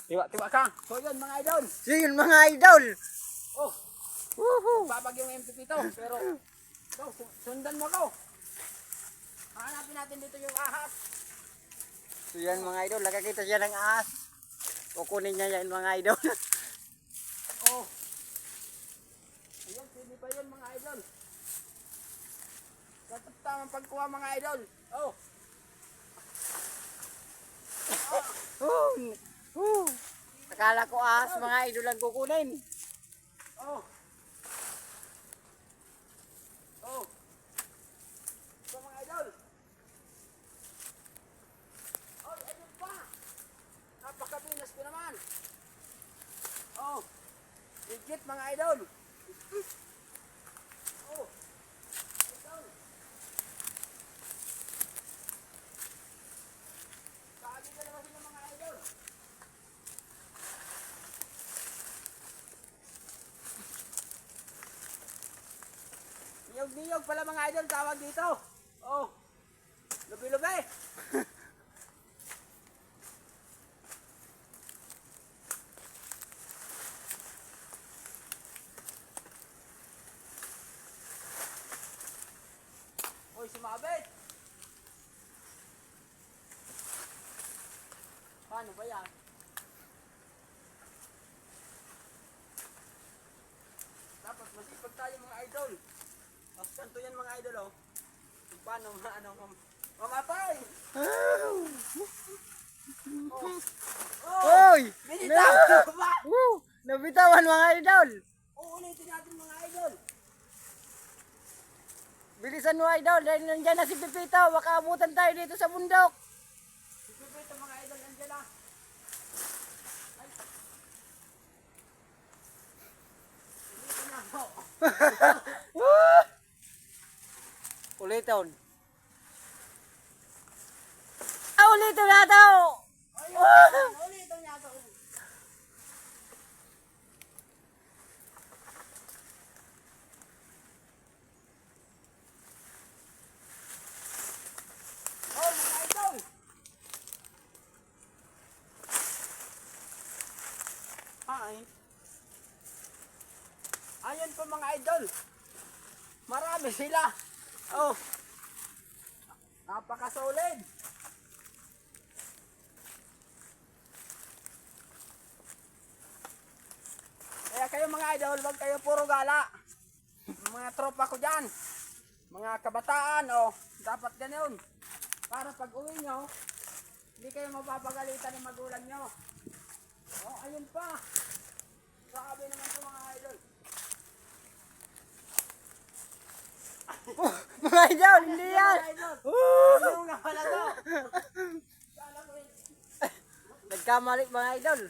Tiwa-tiwa ka. So yun mga idol. So yun mga idol. Oh. Woohoo. Babag yung MP to. Pero, sundan mo ko. Hanapin natin dito yung ahas. So yan mga idol, nakakita siya ng ahas. Kukunin niya yan mga idol. Oh. Ayun, pwede pa yun mga idol. Tamang pagkuha mga idol. Oh. Akala ko ahas mga idol ang kukunin. Oh. Oh. Ito mga idol. Oh, ayun pa. Napakabinas ko naman. Oh. Legit mga idol. Oh. Idol. Sabi ka naman sila mga idol. Niyog-niyog pala mga idol tawag dito. Oh. Lubi-lubi. Hoy, sumabit. Paano ba yan? Dapat masipag tayo mga idol. Mas kanto yan mga idol oh. Kung paano mamatay. Oh. Hoy! Binitaw ba? Nabitawan mga idol. Uulitin natin mga idol. Bilisan mo idol, dahil nandiyan na si Pipito. Baka abutan tayo dito sa bundok. Ito mga idol, nandiyan na. Ay. Ulitin na po. Ulitin. Ulitin na daw. Ulitin niya ito. Oh, mga idol. Ay. Ayun po mga idol. Marami sila. Oh. Napaka-solid. Kaya kayo mga idol, wag kayo puro gala. Mga tropa ko dyan. Mga kabataan, oh. Dapat ganun. Para pag uwi nyo, hindi kayo mapapagalitan ng magulang nyo. Oh, ayun pa. Grabe naman po mga idol. Mga idol, hindi yan. Mga idol. Ano nga pala to? Kala ko yun. Nagkamali mga idol.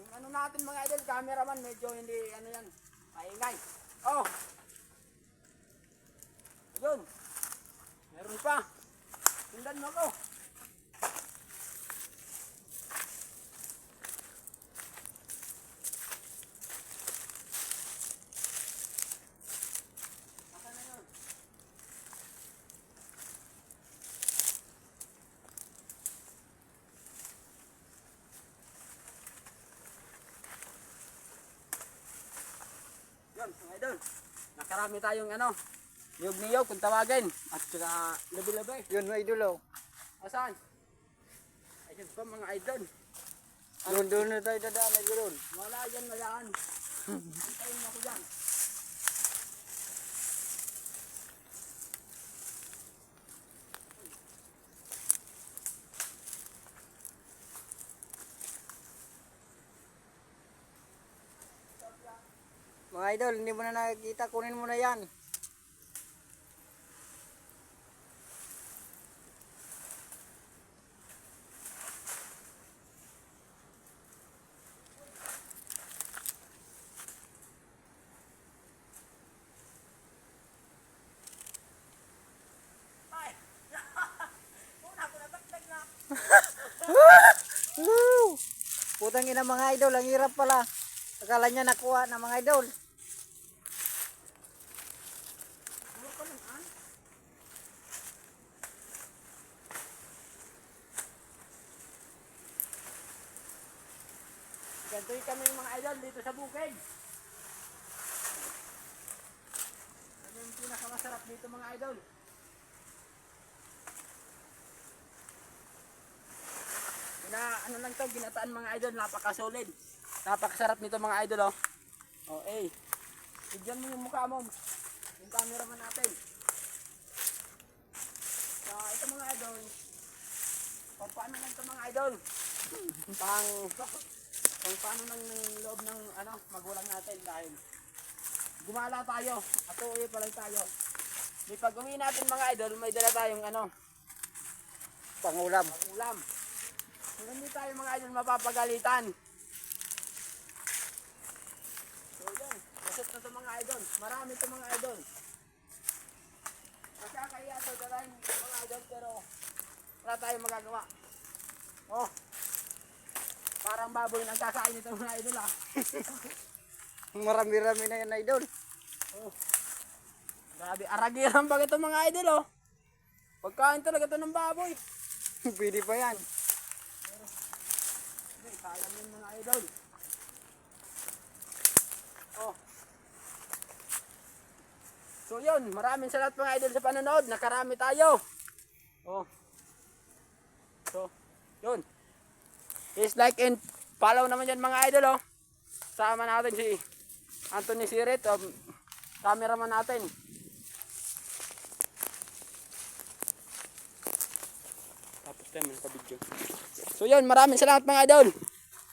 Yung ano natin mga idol, cameraman medyo hindi ano yan, maingay. Oh. Yun. Meron pa. Sundan mo ko. Asan na yun? Yun, mga idol. Nakarami tayong ano, niyog-niyog kung tawagin. At saka labi-labi. Yun mga idol oh. Asan? Ayun pa mga idol. Doon na tayo dadaan idol. Wala dyan, malaan. Antayin mo ako dyan. Mga idol, hindi mo na nakikita, kunin mo na yan. Ay! Una ko natagdag na. Putang ina mga idol, ang hirap pala. Akala niya nakuha na mga idol. Ano pa lang, ah? Ganito kami mga idol dito sa bukid. Ano yung pinakamasarap dito mga idol? Ano lang to, ginataan mga idol, napakasolid. Napakasarap nito mga idol oh. Oh, bigyan mo yung mukha mo. Yung cameraman natin. So, ito mga idol. Paano lang ito mga idol? Kung paano ng loob ng magulang natin dahil gumala tayo at uwi pa lang tayo. May pag uwi natin mga idol, may dala tayong Pangulam. ulam. Kung hindi tayo mga idol mapapagalitan. So yun, masat na ito mga idol. Marami ito mga idol. Magkakaya ito dalahin mga idol pero wala tayong magagawa. Oh, parang baboy ang kakain ito mga idol ah. Marami-rami na yan idol. Oh, grabe, aragiran pa ito mga idol oh. Pagkain talaga ito ng baboy. Pwede pa yan. Sayang yun mga idol. Oh. So yun, maraming salamat mga idol sa panonood. Nakarami tayo. Oh. So, yun. Please like and follow naman yan mga idol oh. Sama natin si Anthony Sirit, cameraman natin. Tapos tayo man ka video. So yun, maraming salamat mga idol.